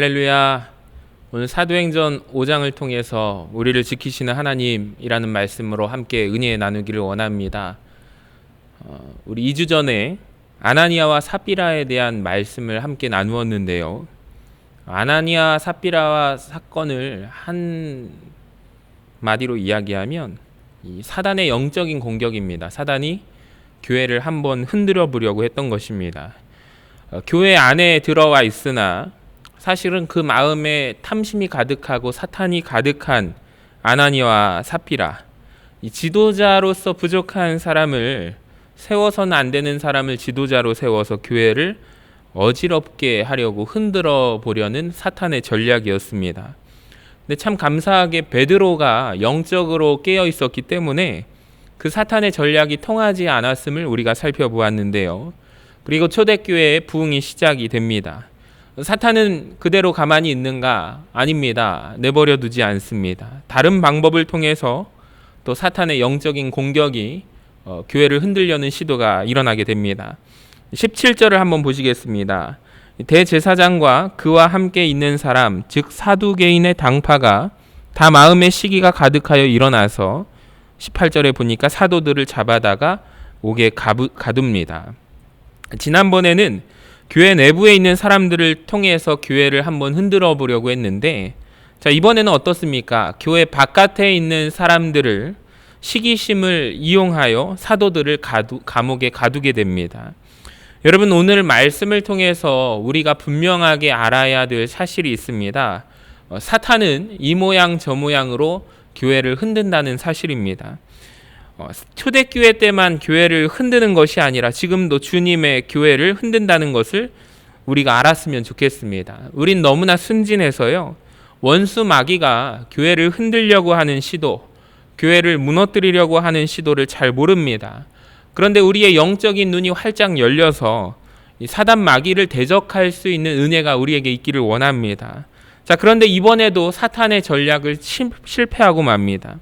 할렐루야. 오늘 사도행전 5장을 통해서 우리를 지키시는 하나님이라는 말씀으로 함께 은혜 나누기를 원합니다. 우리 2주 전에 아나니아와 삽비라에 대한 말씀을 함께 나누었는데요. 아나니아 삽비라와 사건을 한 마디로 이야기하면 이 사단의 영적인 공격입니다. 사단이 교회를 한번 흔들어 보려고 했던 것입니다. 교회 안에 들어와 있으나 사실은 그 마음에 탐심이 가득하고 사탄이 가득한 아나니아와 삽비라, 이 지도자로서 부족한 사람을, 세워서는 안 되는 사람을 지도자로 세워서 교회를 어지럽게 하려고 흔들어 보려는 사탄의 전략이었습니다. 근데 참 감사하게 베드로가 영적으로 깨어 있었기 때문에 그 사탄의 전략이 통하지 않았음을 우리가 살펴보았는데요. 그리고 초대교회의 부흥이 시작이 됩니다. 사탄은 그대로 가만히 있는가? 아닙니다. 내버려 두지 않습니다. 다른 방법을 통해서 또 사탄의 영적인 공격이 교회를 흔들려는 시도가 일어나게 됩니다. 17절을 한번 보시겠습니다. 대제사장과 그와 함께 있는 사람, 즉 사두개인의 당파가 다 마음의 시기가 가득하여 일어나서 18절에 보니까 사도들을 잡아다가 옥에 가둡니다. 지난번에는 교회 내부에 있는 사람들을 통해서 교회를 한번 흔들어 보려고 했는데, 자, 이번에는 어떻습니까? 교회 바깥에 있는 사람들을, 시기심을 이용하여 사도들을 감옥에 가두게 됩니다. 여러분, 오늘 말씀을 통해서 우리가 분명하게 알아야 될 사실이 있습니다. 사탄은 이 모양 저 모양으로 교회를 흔든다는 사실입니다. 초대교회 때만 교회를 흔드는 것이 아니라 지금도 주님의 교회를 흔든다는 것을 우리가 알았으면 좋겠습니다. 우린 너무나 순진해서요, 원수 마귀가 교회를 흔들려고 하는 시도, 교회를 무너뜨리려고 하는 시도를 잘 모릅니다. 그런데 우리의 영적인 눈이 활짝 열려서 이 사단 마귀를 대적할 수 있는 은혜가 우리에게 있기를 원합니다. 자, 그런데 이번에도 사탄의 전략을 실패하고 맙니다.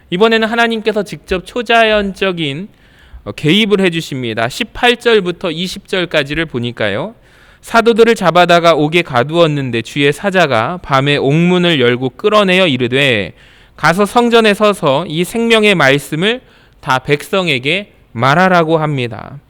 이번에는 하나님께서 직접 초자연적인 개입을 해주십니다. 18절부터 20절까지를 보니까요, 사도들을 잡아다가 옥에 가두었는데 주의 사자가 밤에 옥문을 열고 끌어내어 이르되 가서 성전에 서서 이 생명의 말씀을 다 백성에게 말하라고 합니다.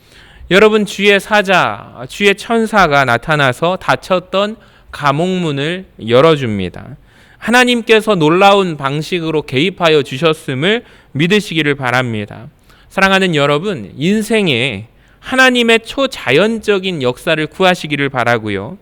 여러분, 주의 사자, 주의 천사가 나타나서 닫혔던 감옥문을 열어줍니다. 하나님께서 놀라운 방식으로 개입하여 주셨음을 믿으시기를 바랍니다. 사랑하는 여러분, 인생에 하나님의 초자연적인 역사를 구하시기를 바라고요.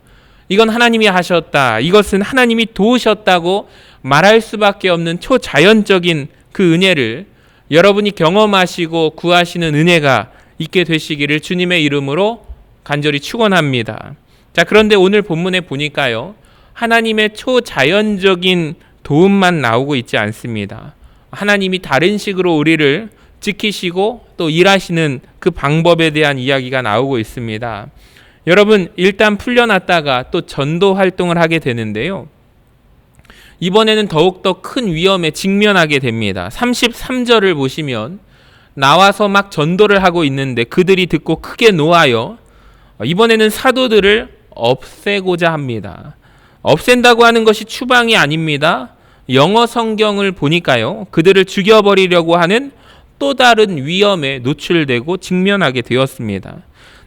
이건 하나님이 하셨다, 이것은 하나님이 도우셨다고 말할 수밖에 없는 초자연적인 그 은혜를 여러분이 경험하시고 구하시는 은혜가 있게 되시기를 주님의 이름으로 간절히 축원합니다. 자, 그런데 오늘 본문에 보니까요, 하나님의 초자연적인 도움만 나오고 있지 않습니다. 하나님이 다른 식으로 우리를 지키시고 또 일하시는 그 방법에 대한 이야기가 나오고 있습니다. 여러분, 일단 풀려났다가 또 전도 활동을 하게 되는데요, 이번에는 더욱더 큰 위험에 직면하게 됩니다. 33절을 보시면 나와서 막 전도를 하고 있는데 그들이 듣고 크게 노하여 이번에는 사도들을 없애고자 합니다. 없앤다고 하는 것이 추방이 아닙니다. 영어 성경을 보니까요, 그들을 죽여버리려고 하는 또 다른 위험에 노출되고 직면하게 되었습니다.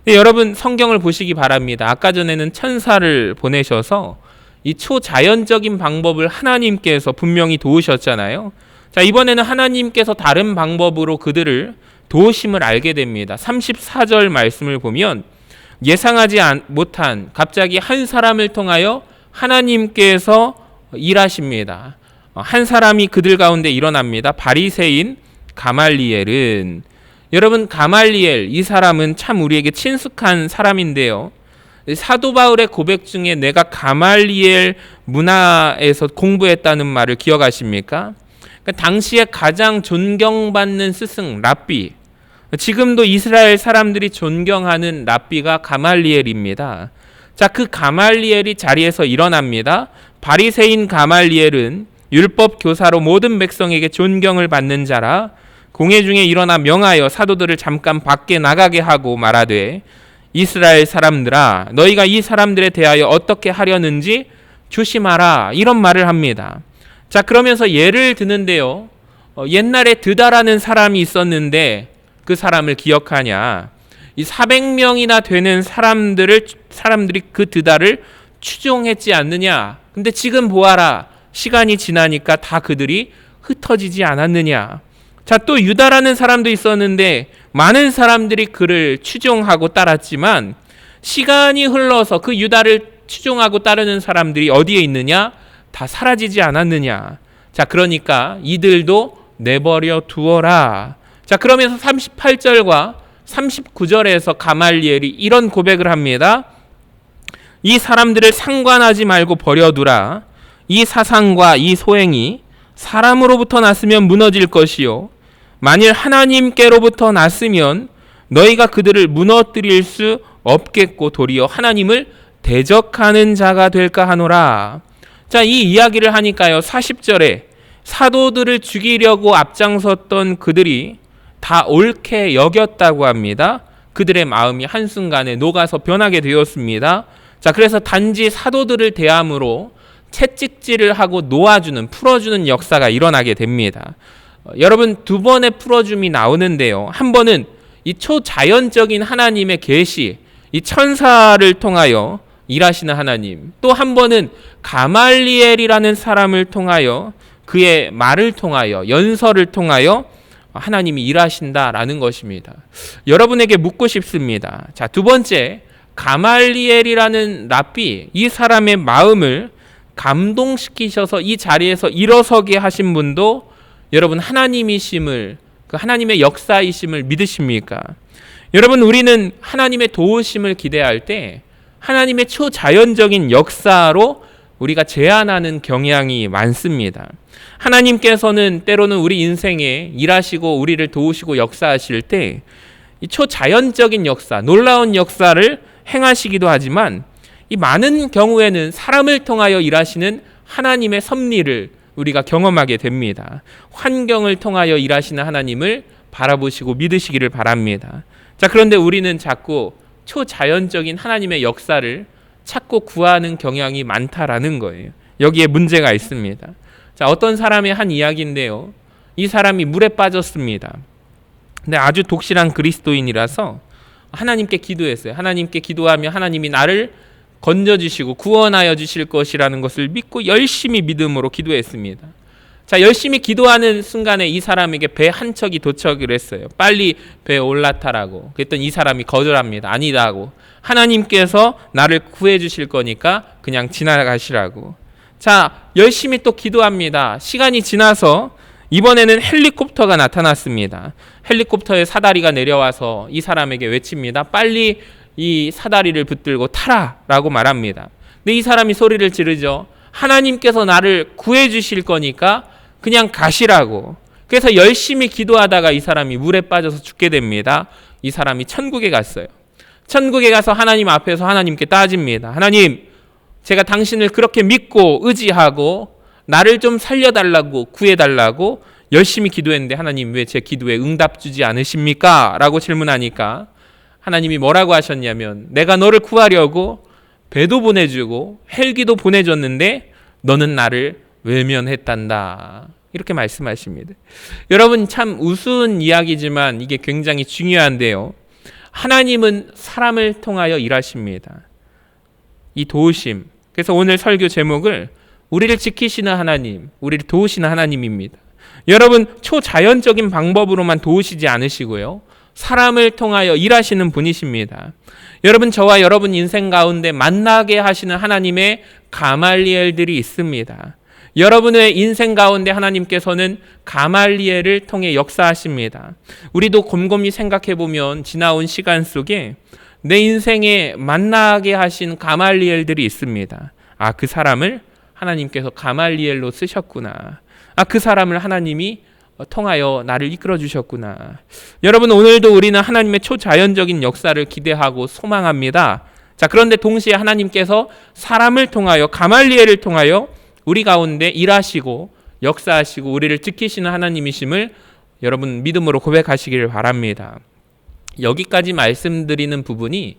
여러분, 성경을 보시기 바랍니다. 아까 전에는 천사를 보내셔서 이 초자연적인 방법을 하나님께서 분명히 도우셨잖아요. 자, 이번에는 하나님께서 다른 방법으로 그들을 도우심을 알게 됩니다. 34절 말씀을 보면 예상하지 못한 갑자기 한 사람을 통하여 하나님께서 일하십니다. 한 사람이 그들 가운데 일어납니다. 바리새인 가말리엘은, 여러분, 가말리엘, 이 사람은 참 우리에게 친숙한 사람인데요, 사도 바울의 고백 중에 내가 가말리엘 문화에서 공부했다는 말을 기억하십니까? 그러니까 당시에 가장 존경받는 스승 랍비, 지금도 이스라엘 사람들이 존경하는 랍비가 가말리엘입니다. 자, 그 가말리엘이 자리에서 일어납니다. 바리새인 가말리엘은 율법 교사로 모든 백성에게 존경을 받는 자라 공회 중에 일어나 명하여 사도들을 잠깐 밖에 나가게 하고 말하되 이스라엘 사람들아, 너희가 이 사람들에 대하여 어떻게 하려는지 조심하라 이런 말을 합니다. 자, 그러면서 예를 드는데요. 옛날에 드다라는 사람이 있었는데 그 사람을 기억하냐? 이 400명이나 되는 사람들이 그 드다를 추종했지 않느냐? 근데 지금 보아라. 시간이 지나니까 다 그들이 흩어지지 않았느냐? 자, 또 유다라는 사람도 있었는데 많은 사람들이 그를 추종하고 따랐지만 시간이 흘러서 그 유다를 추종하고 따르는 사람들이 어디에 있느냐? 다 사라지지 않았느냐? 자, 그러니까 이들도 내버려 두어라. 자, 그러면서 38절과 39절에서 가말리엘이 이런 고백을 합니다. 이 사람들을 상관하지 말고 버려두라. 이 사상과 이 소행이 사람으로부터 났으면 무너질 것이요 만일 하나님께로부터 났으면 너희가 그들을 무너뜨릴 수 없겠고 도리어 하나님을 대적하는 자가 될까 하노라. 자, 이 이야기를 하니까요, 40절에 사도들을 죽이려고 앞장섰던 그들이 다 옳게 여겼다고 합니다. 그들의 마음이 한순간에 녹아서 변하게 되었습니다. 자, 그래서 단지 사도들을 대함으로 채찍질을 하고 놓아주는, 풀어주는 역사가 일어나게 됩니다. 여러분, 두 번의 풀어줌이 나오는데요. 한 번은 이 초자연적인 하나님의 계시, 이 천사를 통하여 일하시는 하나님, 또 한 번은 가말리엘이라는 사람을 통하여 그의 말을 통하여 연설을 통하여 하나님이 일하신다라는 것입니다. 여러분에게 묻고 싶습니다. 자, 두 번째, 가말리엘이라는 랍비, 이 사람의 마음을 감동시키셔서 이 자리에서 일어서게 하신 분도 여러분 하나님이심을, 그 하나님의 역사이심을 믿으십니까? 여러분, 우리는 하나님의 도우심을 기대할 때 하나님의 초자연적인 역사로 우리가 제한하는 경향이 많습니다. 하나님께서는 때로는 우리 인생에 일하시고 우리를 도우시고 역사하실 때 이 초자연적인 역사, 놀라운 역사를 행하시기도 하지만 이 많은 경우에는 사람을 통하여 일하시는 하나님의 섭리를 우리가 경험하게 됩니다. 환경을 통하여 일하시는 하나님을 바라보시고 믿으시기를 바랍니다. 자, 그런데 우리는 자꾸 초자연적인 하나님의 역사를 찾고 구하는 경향이 많다라는 거예요. 여기에 문제가 있습니다. 자, 어떤 사람의 한 이야기인데요. 이 사람이 물에 빠졌습니다. 근데 아주 독실한 그리스도인이라서 하나님께 기도했어요. 하나님께 기도하면 하나님이 나를 건져주시고 구원하여 주실 것이라는 것을 믿고 열심히 믿음으로 기도했습니다. 자, 열심히 기도하는 순간에 이 사람에게 배 한 척이 도착을 했어요. 빨리 배에 올라타라고. 그랬더니 이 사람이 거절합니다. 아니다 하고, 하나님께서 나를 구해 주실 거니까 그냥 지나가시라고. 자, 열심히 또 기도합니다. 시간이 지나서 이번에는 헬리콥터가 나타났습니다. 헬리콥터에 사다리가 내려와서 이 사람에게 외칩니다. 빨리 이 사다리를 붙들고 타라라고 말합니다. 근데 이 사람이 소리를 지르죠. 하나님께서 나를 구해 주실 거니까 그냥 가시라고. 그래서 열심히 기도하다가 이 사람이 물에 빠져서 죽게 됩니다. 이 사람이 천국에 갔어요. 천국에 가서 하나님 앞에서 하나님께 따집니다. 하나님, 제가 당신을 그렇게 믿고 의지하고 나를 좀 살려달라고, 구해달라고 열심히 기도했는데 하나님 왜 제 기도에 응답 주지 않으십니까? 라고 질문하니까 하나님이 뭐라고 하셨냐면, 내가 너를 구하려고 배도 보내주고 헬기도 보내줬는데 너는 나를 외면했단다. 이렇게 말씀하십니다. 여러분, 참 우스운 이야기지만 이게 굉장히 중요한데요. 하나님은 사람을 통하여 일하십니다. 이 도우심. 그래서 오늘 설교 제목을 우리를 지키시는 하나님, 우리를 도우시는 하나님입니다. 여러분, 초자연적인 방법으로만 도우시지 않으시고요. 사람을 통하여 일하시는 분이십니다. 여러분, 저와 여러분 인생 가운데 만나게 하시는 하나님의 가말리엘들이 있습니다. 여러분의 인생 가운데 하나님께서는 가말리엘을 통해 역사하십니다. 우리도 곰곰이 생각해 보면 지나온 시간 속에 내 인생에 만나게 하신 가말리엘들이 있습니다. 아, 그 사람을 하나님께서 가말리엘로 쓰셨구나. 아, 그 사람을 하나님이 통하여 나를 이끌어 주셨구나. 여러분, 오늘도 우리는 하나님의 초자연적인 역사를 기대하고 소망합니다. 자, 그런데 동시에 하나님께서 사람을 통하여, 가말리엘을 통하여 우리 가운데 일하시고 역사하시고 우리를 지키시는 하나님이심을 여러분 믿음으로 고백하시기를 바랍니다. 여기까지 말씀드리는 부분이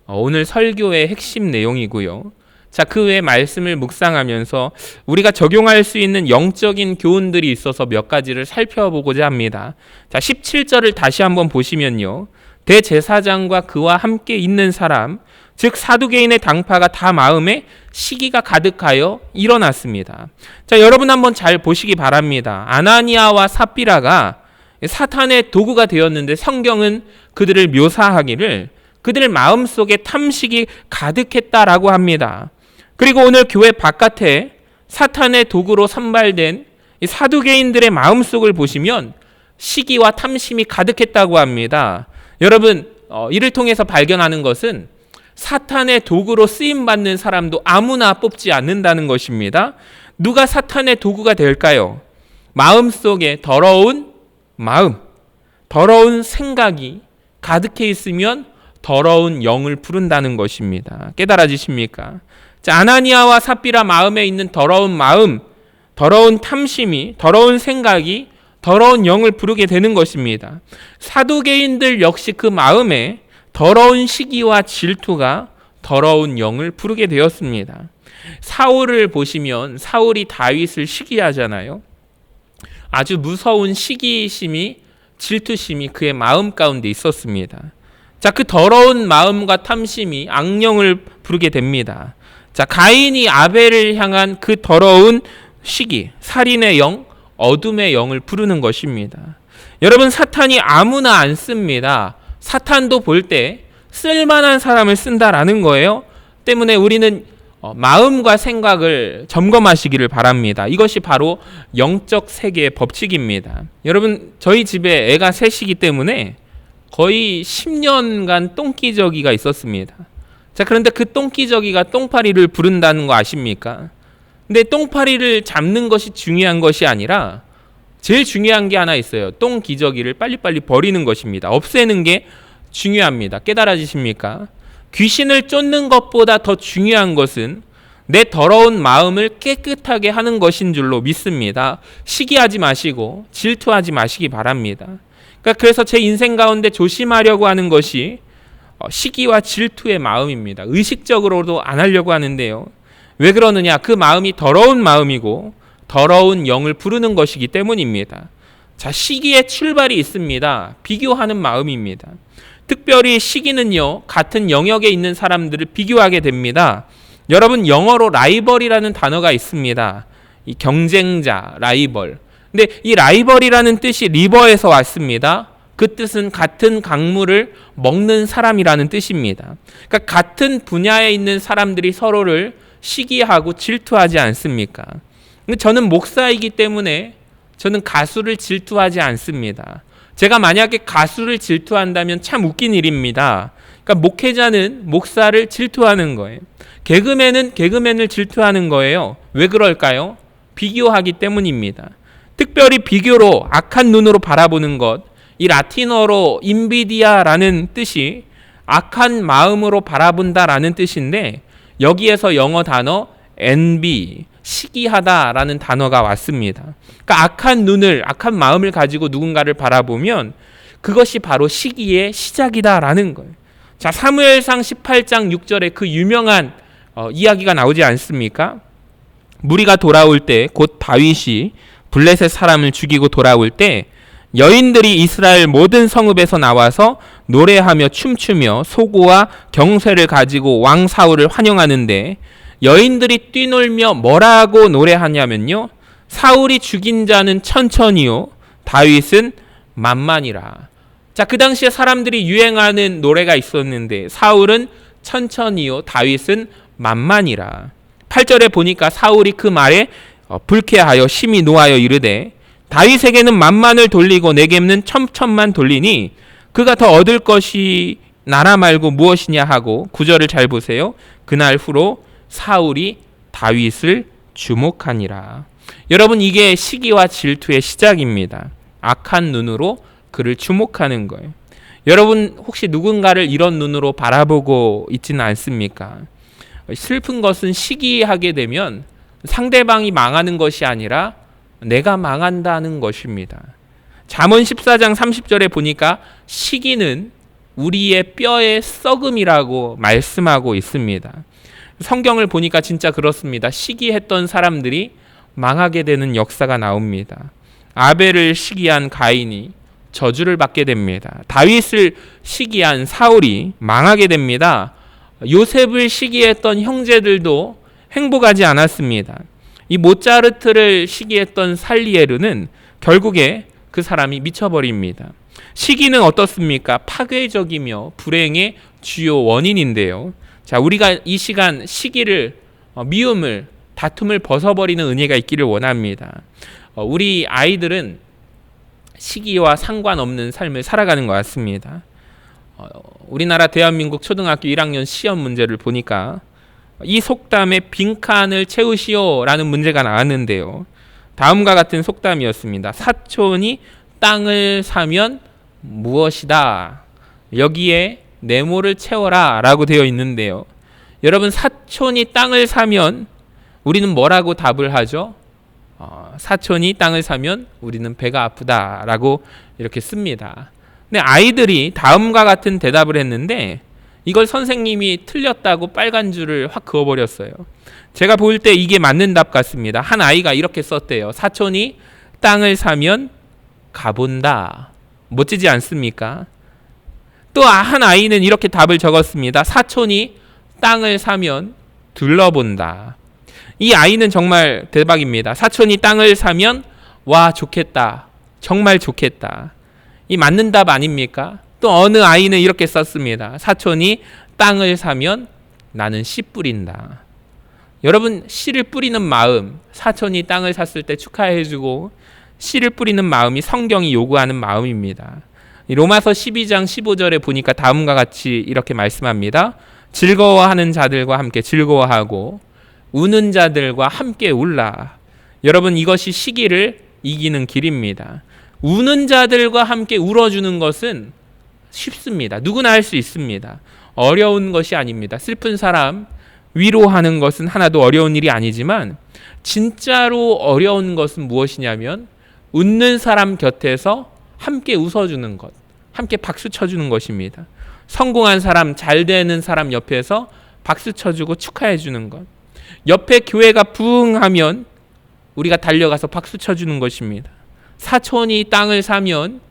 오늘 설교의 핵심 내용이고요. 자, 그 외에 말씀을 묵상하면서 우리가 적용할 수 있는 영적인 교훈들이 있어서 몇 가지를 살펴보고자 합니다. 자, 17절을 다시 한번 보시면요. 대제사장과 그와 함께 있는 사람, 즉 사두개인의 당파가 다 마음에 시기가 가득하여 일어났습니다. 자, 여러분 한번 잘 보시기 바랍니다. 아나니아와 삽비라가 사탄의 도구가 되었는데 성경은 그들을 묘사하기를 그들의 마음속에 탐식이 가득했다라고 합니다. 그리고 오늘 교회 바깥에 사탄의 도구로 선발된 이 사두개인들의 마음속을 보시면 시기와 탐심이 가득했다고 합니다. 여러분, 이를 통해서 발견하는 것은 사탄의 도구로 쓰임받는 사람도 아무나 뽑지 않는다는 것입니다. 누가 사탄의 도구가 될까요? 마음속에 더러운 마음, 더러운 생각이 가득해 있으면 더러운 영을 부른다는 것입니다. 깨달아지십니까? 자, 아나니아와 삽비라 마음에 있는 더러운 마음, 더러운 탐심이, 더러운 생각이 더러운 영을 부르게 되는 것입니다. 사두개인들 역시 그 마음에 더러운 시기와 질투가 더러운 영을 부르게 되었습니다. 사울을 보시면 사울이 다윗을 시기하잖아요. 아주 무서운 시기심이, 질투심이 그의 마음 가운데 있었습니다. 자, 그 더러운 마음과 탐심이 악령을 부르게 됩니다. 자, 가인이 아벨을 향한 그 더러운 시기, 살인의 영, 어둠의 영을 부르는 것입니다. 여러분, 사탄이 아무나 안 씁니다. 사탄도 볼 때 쓸만한 사람을 쓴다라는 거예요. 때문에 우리는 마음과 생각을 점검하시기를 바랍니다. 이것이 바로 영적 세계의 법칙입니다. 여러분, 저희 집에 애가 셋이기 때문에 거의 10년간 똥기저귀가 있었습니다. 자, 그런데 그 똥기저귀가 똥파리를 부른다는 거 아십니까? 근데 똥파리를 잡는 것이 중요한 것이 아니라 제일 중요한 게 하나 있어요. 똥기저귀를 빨리빨리 버리는 것입니다. 없애는 게 중요합니다. 깨달아지십니까? 귀신을 쫓는 것보다 더 중요한 것은 내 더러운 마음을 깨끗하게 하는 것인 줄로 믿습니다. 시기하지 마시고 질투하지 마시기 바랍니다. 그래서 제 인생 가운데 조심하려고 하는 것이 시기와 질투의 마음입니다. 의식적으로도 안 하려고 하는데요. 왜 그러느냐? 그 마음이 더러운 마음이고 더러운 영을 부르는 것이기 때문입니다. 자, 시기의 출발이 있습니다. 비교하는 마음입니다. 특별히 시기는요, 같은 영역에 있는 사람들을 비교하게 됩니다. 여러분, 영어로 라이벌이라는 단어가 있습니다. 이 경쟁자, 라이벌. 근데 이 라이벌이라는 뜻이 리버에서 왔습니다. 그 뜻은 같은 강물을 먹는 사람이라는 뜻입니다. 그러니까 같은 분야에 있는 사람들이 서로를 시기하고 질투하지 않습니까? 저는 목사이기 때문에 저는 가수를 질투하지 않습니다. 제가 만약에 가수를 질투한다면 참 웃긴 일입니다. 그러니까 목회자는 목사를 질투하는 거예요. 개그맨은 개그맨을 질투하는 거예요. 왜 그럴까요? 비교하기 때문입니다. 특별히 비교로 악한 눈으로 바라보는 것, 이 라틴어로 인비디아라는 뜻이 악한 마음으로 바라본다라는 뜻인데 여기에서 영어 단어 envy, 시기하다라는 단어가 왔습니다. 그러니까 악한 눈을, 악한 마음을 가지고 누군가를 바라보면 그것이 바로 시기의 시작이다라는 거예요. 자, 사무엘상 18장 6절에 그 유명한 이야기가 나오지 않습니까? 무리가 돌아올 때 곧 다윗이 블레셋 사람을 죽이고 돌아올 때 여인들이 이스라엘 모든 성읍에서 나와서 노래하며 춤추며 소고와 경쇠를 가지고 왕 사울을 환영하는데 여인들이 뛰놀며 뭐라고 노래하냐면요, 사울이 죽인 자는 천천히요 다윗은 만만이라. 자, 그 당시에 사람들이 유행하는 노래가 있었는데 사울은 천천히요 다윗은 만만이라. 8절에 보니까 사울이 그 말에 불쾌하여 심히 노하여 이르되 다윗에게는 만만을 돌리고 내게는 천천만 돌리니 그가 더 얻을 것이 나라 말고 무엇이냐 하고 9절을 잘 보세요. 그날 후로 사울이 다윗을 주목하니라. 여러분, 이게 시기와 질투의 시작입니다. 악한 눈으로 그를 주목하는 거예요. 여러분, 혹시 누군가를 이런 눈으로 바라보고 있지는 않습니까? 슬픈 것은 시기하게 되면 상대방이 망하는 것이 아니라 내가 망한다는 것입니다. 잠언 14장 30절에 보니까 시기는 우리의 뼈의 썩음이라고 말씀하고 있습니다. 성경을 보니까 진짜 그렇습니다. 시기했던 사람들이 망하게 되는 역사가 나옵니다. 아벨을 시기한 가인이 저주를 받게 됩니다. 다윗을 시기한 사울이 망하게 됩니다. 요셉을 시기했던 형제들도 행복하지 않았습니다. 이 모차르트를 시기했던 살리에르는 결국에 그 사람이 미쳐버립니다. 시기는 어떻습니까? 파괴적이며 불행의 주요 원인인데요. 자, 우리가 이 시간 시기를, 미움을, 다툼을 벗어버리는 은혜가 있기를 원합니다. 우리 아이들은 시기와 상관없는 삶을 살아가는 것 같습니다. 우리나라 대한민국 초등학교 1학년 시험 문제를 보니까 이 속담에 빈칸을 채우시오라는 문제가 나왔는데요. 다음과 같은 속담이었습니다. 사촌이 땅을 사면 무엇이다. 여기에 네모를 채워라 라고 되어 있는데요. 여러분, 사촌이 땅을 사면 우리는 뭐라고 답을 하죠? 사촌이 땅을 사면 우리는 배가 아프다 라고 이렇게 씁니다. 근데 아이들이 다음과 같은 대답을 했는데 이걸 선생님이 틀렸다고 빨간 줄을 확 그어버렸어요. 제가 볼 때 이게 맞는 답 같습니다. 한 아이가 이렇게 썼대요. 사촌이 땅을 사면 가본다. 멋지지 않습니까? 또 한 아이는 이렇게 답을 적었습니다. 사촌이 땅을 사면 둘러본다. 이 아이는 정말 대박입니다. 사촌이 땅을 사면 와 좋겠다. 정말 좋겠다. 이 맞는 답 아닙니까? 또 어느 아이는 이렇게 썼습니다. 사촌이 땅을 사면 나는 씨 뿌린다. 여러분, 씨를 뿌리는 마음, 사촌이 땅을 샀을 때 축하해주고 씨를 뿌리는 마음이 성경이 요구하는 마음입니다. 로마서 12장 15절에 보니까 다음과 같이 이렇게 말씀합니다. 즐거워하는 자들과 함께 즐거워하고 우는 자들과 함께 울라. 여러분, 이것이 시기를 이기는 길입니다. 우는 자들과 함께 울어주는 것은 쉽습니다. 누구나 할 수 있습니다. 어려운 것이 아닙니다. 슬픈 사람 위로하는 것은 하나도 어려운 일이 아니지만 진짜로 어려운 것은 무엇이냐면 웃는 사람 곁에서 함께 웃어주는 것, 함께 박수 쳐주는 것입니다. 성공한 사람, 잘 되는 사람 옆에서 박수 쳐주고 축하해주는 것. 옆에 교회가 부흥하면 우리가 달려가서 박수 쳐주는 것입니다. 사촌이 땅을 사면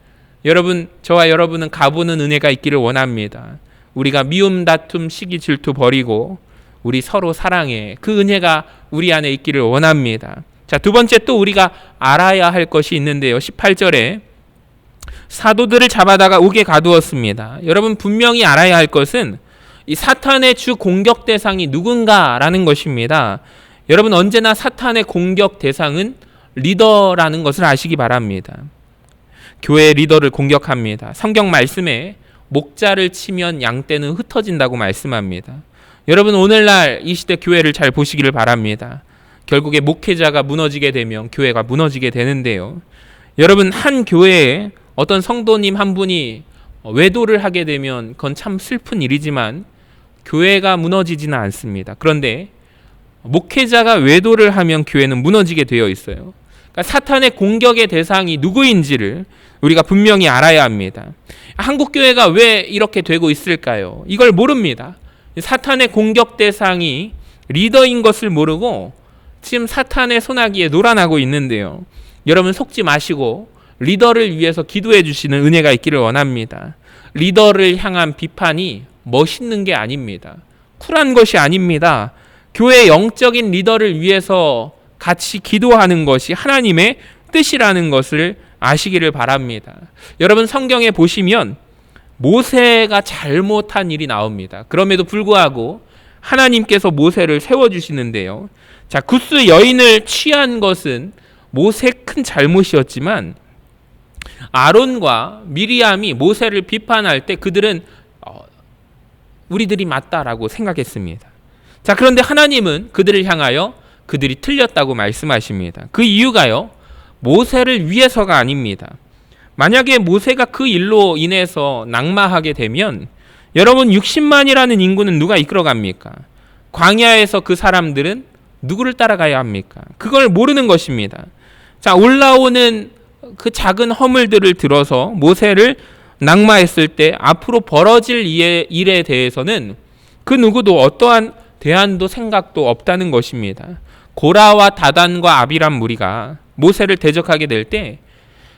여러분, 저와 여러분은 가보는 은혜가 있기를 원합니다. 우리가 미움, 다툼, 시기, 질투 버리고 우리 서로 사랑해. 그 은혜가 우리 안에 있기를 원합니다. 자, 두 번째 또 우리가 알아야 할 것이 있는데요. 18절에 사도들을 잡아다가 옥에 가두었습니다. 여러분, 분명히 알아야 할 것은 이 사탄의 주 공격 대상이 누군가라는 것입니다. 여러분, 언제나 사탄의 공격 대상은 리더라는 것을 아시기 바랍니다. 교회 리더를 공격합니다. 성경 말씀에 목자를 치면 양떼는 흩어진다고 말씀합니다. 여러분, 오늘날 이 시대 교회를 잘 보시기를 바랍니다. 결국에 목회자가 무너지게 되면 교회가 무너지게 되는데요. 여러분, 한 교회에 어떤 성도님 한 분이 외도를 하게 되면 그건 참 슬픈 일이지만 교회가 무너지지는 않습니다. 그런데 목회자가 외도를 하면 교회는 무너지게 되어 있어요. 그러니까 사탄의 공격의 대상이 누구인지를 우리가 분명히 알아야 합니다. 한국 교회가 왜 이렇게 되고 있을까요? 이걸 모릅니다. 사탄의 공격 대상이 리더인 것을 모르고 지금 사탄의 소나기에 놀아나고 있는데요. 여러분, 속지 마시고 리더를 위해서 기도해 주시는 은혜가 있기를 원합니다. 리더를 향한 비판이 멋있는 게 아닙니다. 쿨한 것이 아닙니다. 교회 영적인 리더를 위해서 같이 기도하는 것이 하나님의 뜻이라는 것을 아시기를 바랍니다. 여러분, 성경에 보시면 모세가 잘못한 일이 나옵니다. 그럼에도 불구하고 하나님께서 모세를 세워주시는데요. 자, 구스 여인을 취한 것은 모세의 큰 잘못이었지만 아론과 미리암이 모세를 비판할 때 그들은 우리들이 맞다라고 생각했습니다. 자, 그런데 하나님은 그들을 향하여 그들이 틀렸다고 말씀하십니다. 그 이유가요, 모세를 위해서가 아닙니다. 만약에 모세가 그 일로 인해서 낙마하게 되면 여러분, 60만이라는 인구는 누가 이끌어갑니까? 광야에서 그 사람들은 누구를 따라가야 합니까? 그걸 모르는 것입니다. 자, 올라오는 그 작은 허물들을 들어서 모세를 낙마했을 때 앞으로 벌어질 일에 대해서는 그 누구도 어떠한 대안도 생각도 없다는 것입니다. 고라와 다단과 아비람 무리가 모세를 대적하게 될 때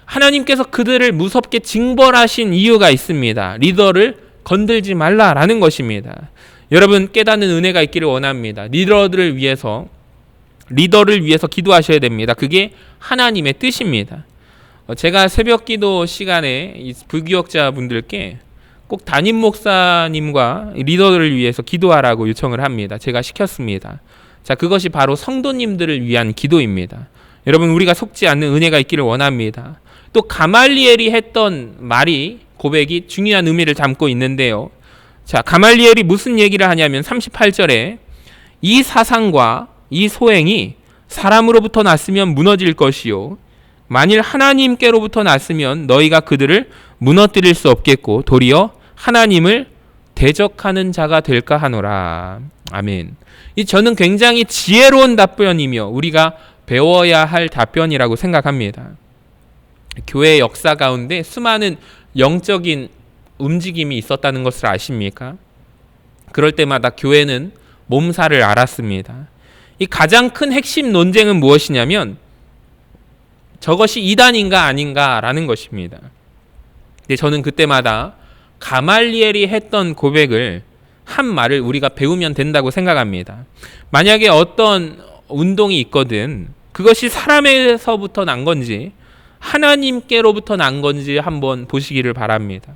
하나님께서 그들을 무섭게 징벌하신 이유가 있습니다. 리더를 건들지 말라라는 것입니다. 여러분 깨닫는 은혜가 있기를 원합니다. 리더를 위해서 기도하셔야 됩니다. 그게 하나님의 뜻입니다. 제가 새벽 기도 시간에 이 불교역자분들께 꼭 담임 목사님과 리더들을 위해서 기도하라고 요청을 합니다. 제가 시켰습니다. 자, 그것이 바로 성도님들을 위한 기도입니다. 여러분, 우리가 속지 않는 은혜가 있기를 원합니다. 또 가말리엘이 했던 말이, 고백이 중요한 의미를 담고 있는데요. 자, 가말리엘이 무슨 얘기를 하냐면 38절에 이 사상과 이 소행이 사람으로부터 났으면 무너질 것이요 만일 하나님께로부터 났으면 너희가 그들을 무너뜨릴 수 없겠고 도리어 하나님을 대적하는 자가 될까 하노라. 아멘. 저는 굉장히 지혜로운 답변이며 우리가 배워야 할 답변이라고 생각합니다. 교회 역사 가운데 수많은 영적인 움직임이 있었다는 것을 아십니까? 그럴 때마다 교회는 몸살을 앓았습니다. 이 가장 큰 핵심 논쟁은 무엇이냐면 저것이 이단인가 아닌가라는 것입니다. 근데 저는 그때마다 가말리엘이 했던 고백을 한 말을 우리가 배우면 된다고 생각합니다. 만약에 어떤 운동이 있거든 그것이 사람에서부터 난 건지 하나님께로부터 난 건지 한번 보시기를 바랍니다.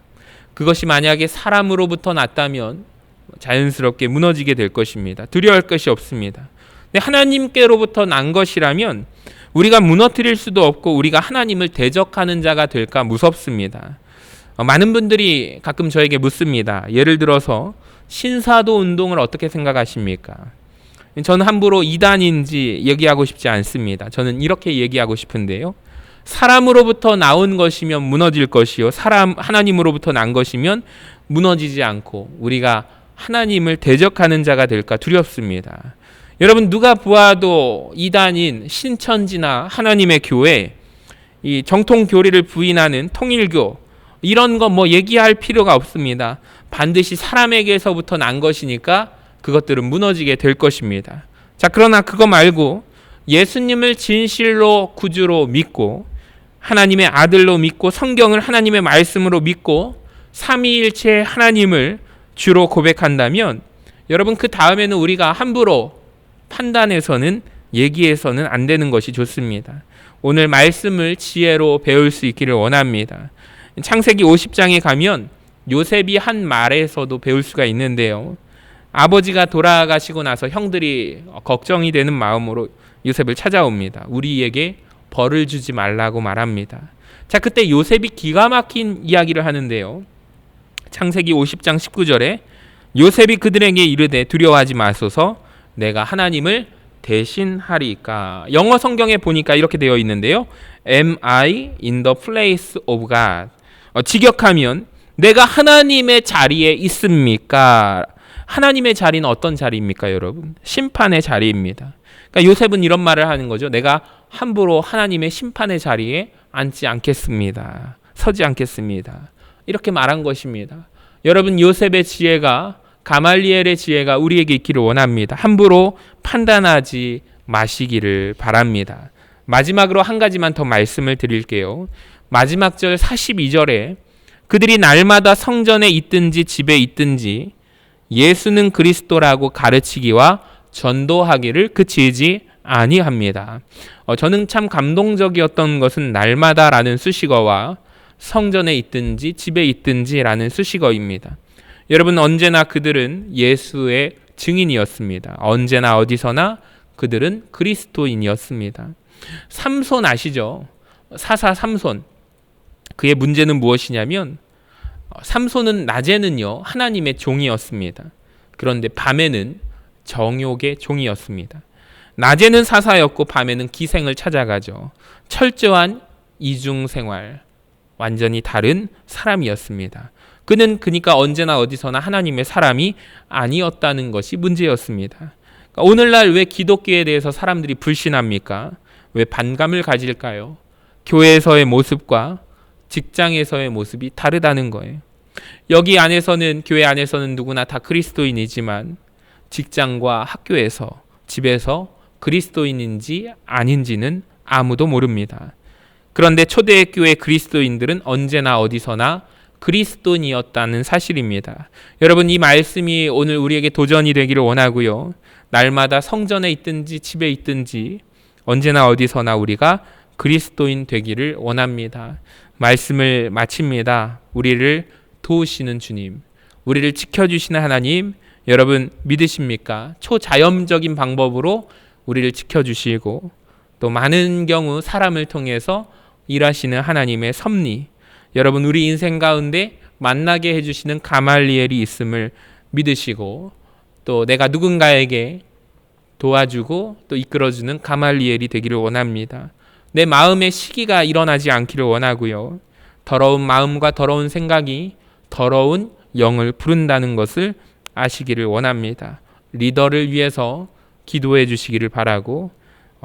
그것이 만약에 사람으로부터 났다면 자연스럽게 무너지게 될 것입니다. 두려워할 것이 없습니다. 근데 하나님께로부터 난 것이라면 우리가 무너뜨릴 수도 없고 우리가 하나님을 대적하는 자가 될까 무섭습니다. 많은 분들이 가끔 저에게 묻습니다. 예를 들어서 신사도 운동을 어떻게 생각하십니까? 저는 함부로 이단인지 얘기하고 싶지 않습니다. 저는 이렇게 얘기하고 싶은데요. 사람으로부터 나온 것이면 무너질 것이요 하나님으로부터 난 것이면 무너지지 않고 우리가 하나님을 대적하는 자가 될까 두렵습니다. 여러분 누가 보아도 이단인 신천지나 하나님의 교회, 이 정통 교리를 부인하는 통일교 이런 거 얘기할 필요가 없습니다. 반드시 사람에게서부터 난 것이니까 그것들은 무너지게 될 것입니다. 자, 그러나 그거 말고 예수님을 진실로 구주로 믿고 하나님의 아들로 믿고 성경을 하나님의 말씀으로 믿고 삼위일체 하나님을 주로 고백한다면 여러분 그 다음에는 우리가 함부로 판단해서는 얘기해서는 안 되는 것이 좋습니다. 오늘 말씀을 지혜로 배울 수 있기를 원합니다. 창세기 50장에 가면 요셉이 한 말에서도 배울 수가 있는데요. 아버지가 돌아가시고 나서 형들이 걱정이 되는 마음으로 요셉을 찾아옵니다. 우리에게 벌을 주지 말라고 말합니다. 자, 그때 요셉이 기가 막힌 이야기를 하는데요. 창세기 50장 19절에 요셉이 그들에게 이르되 두려워하지 마소서 내가 하나님을 대신하리까. 영어 성경에 보니까 이렇게 되어 있는데요. Am I in the place of God? 직역하면 내가 하나님의 자리에 있습니까? 하나님의 자리는 어떤 자리입니까, 여러분? 심판의 자리입니다. 그러니까 요셉은 이런 말을 하는 거죠. 내가 함부로 하나님의 심판의 자리에 앉지 않겠습니다. 서지 않겠습니다. 이렇게 말한 것입니다. 여러분 요셉의 지혜가 가말리엘의 지혜가 우리에게 있기를 원합니다. 함부로 판단하지 마시기를 바랍니다. 마지막으로 한 가지만 더 말씀을 드릴게요. 마지막 절 42절에 그들이 날마다 성전에 있든지 집에 있든지 예수는 그리스도라고 가르치기와 전도하기를 그치지 아니합니다. 저는 참 감동적이었던 것은 날마다라는 수식어와 성전에 있든지 집에 있든지라는 수식어입니다. 여러분 언제나 그들은 예수의 증인이었습니다. 언제나 어디서나 그들은 그리스도인이었습니다. 삼손 아시죠? 사사 삼손. 그의 문제는 무엇이냐면 삼손은 낮에는요 하나님의 종이었습니다. 그런데 밤에는 정욕의 종이었습니다. 낮에는 사사였고 밤에는 기생을 찾아가죠. 철저한 이중생활, 완전히 다른 사람이었습니다. 그는 그러니까 언제나 어디서나 하나님의 사람이 아니었다는 것이 문제였습니다. 그러니까 오늘날 왜 기독교에 대해서 사람들이 불신합니까? 왜 반감을 가질까요? 교회에서의 모습과 직장에서의 모습이 다르다는 거예요. 여기 안에서는 교회 안에서는 누구나 다 그리스도인이지만 직장과 학교에서, 집에서 그리스도인인지 아닌지는 아무도 모릅니다. 그런데 초대교회 그리스도인들은 언제나 어디서나 그리스도인이었다는 사실입니다. 여러분, 이 말씀이 오늘 우리에게 도전이 되기를 원하고요. 날마다 성전에 있든지 집에 있든지 언제나 어디서나 우리가 그리스도인 되기를 원합니다. 말씀을 마칩니다. 우리를 도우시는 주님, 우리를 지켜주시는 하나님, 여러분 믿으십니까? 초자연적인 방법으로 우리를 지켜주시고 또 많은 경우 사람을 통해서 일하시는 하나님의 섭리, 여러분 우리 인생 가운데 만나게 해주시는 가말리엘이 있음을 믿으시고 또 내가 누군가에게 도와주고 또 이끌어주는 가말리엘이 되기를 원합니다. 내 마음의 시기가 일어나지 않기를 원하고요. 더러운 마음과 더러운 생각이 더러운 영을 부른다는 것을 아시기를 원합니다. 리더를 위해서 기도해 주시기를 바라고,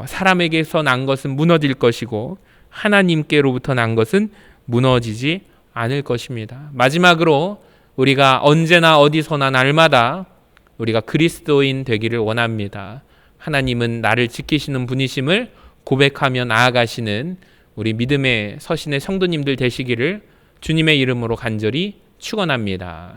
사람에게서 난 것은 무너질 것이고 하나님께로부터 난 것은 무너지지 않을 것입니다. 마지막으로 우리가 언제나 어디서나 날마다 우리가 그리스도인 되기를 원합니다. 하나님은 나를 지키시는 분이심을 고백하며 나아가시는 우리 믿음의 서신의 성도님들 되시기를 주님의 이름으로 간절히 축원합니다.